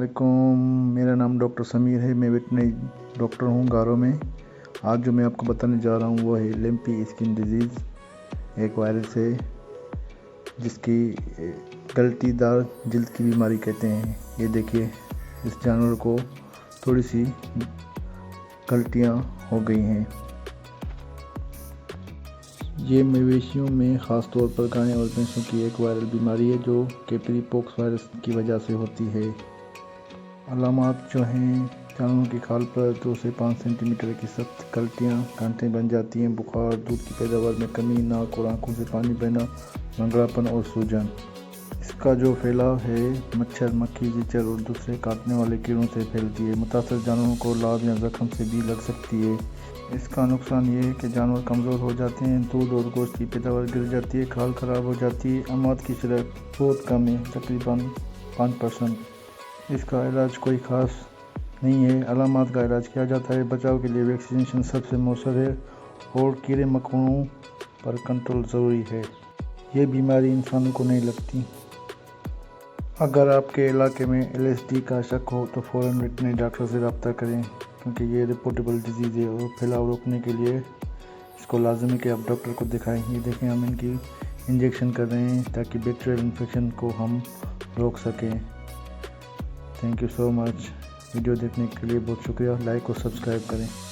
अस्सलामुअलैकुम। मेरा नाम डॉक्टर समीर है। मैं वेटनरी डॉक्टर हूँ गारो में। आज जो मैं आपको बताने जा रहा हूँ वो है लिम्पी स्किन डिजीज़, एक वायरस है जिसकी गलतीदार जल्द की बीमारी कहते हैं। ये देखिए, इस जानवर को थोड़ी सी गलतियाँ हो गई हैं। ये मवेशियों में ख़ास तौर पर गाय और भैंसों की एक वायरल बीमारी है जो कैपरी पॉक्स वायरस की वजह से होती है। अलामात जो हैं, जानवरों की खाल पर 2 से 5 सेंटीमीटर की सख्त गलतियाँ, गांठें बन जाती हैं, बुखार, दूध की पैदावार में कमी, नाक और आंखों से पानी बहना, मंगड़ापन और सूजन। इसका जो फैलाव है मच्छर, मक्खी, चींटी और दूसरे काटने वाले कीड़ों से फैलती है। मुतासर जानवरों को लाभ या जख्म से भी लग सकती है। इसका नुकसान ये है कि जानवर कमज़ोर हो जाते हैं, दूध और गोश्त की पैदावार गिर जाती है, खाल खराब हो जाती है, अमात की शरह बहुत कम है, तकरीबन 5%। इसका इलाज कोई ख़ास नहीं है। अलामात का इलाज किया जाता है। बचाव के लिए वैक्सीनेशन सबसे मौसर है और कीड़े मकोड़ों पर कंट्रोल ज़रूरी है। ये बीमारी इंसानों को नहीं लगती। अगर आपके इलाके में LSD का शक हो तो फ़ौरन वेटनरी डॉक्टर से रब्ता करें, क्योंकि ये रिपोर्टेबल डिजीज़ है और फैलाव रोकने के लिए इसको लाजमी है कि आप डॉक्टर को दिखाएं। ये देखें, हम इनकी इंजेक्शन कर रहे हैं ताकि बैक्टीरियल इन्फेक्शन को हम रोक सकें। Thank you so much. Video देखने के लिए बहुत शुक्रिया। लाइक और सब्सक्राइब करें।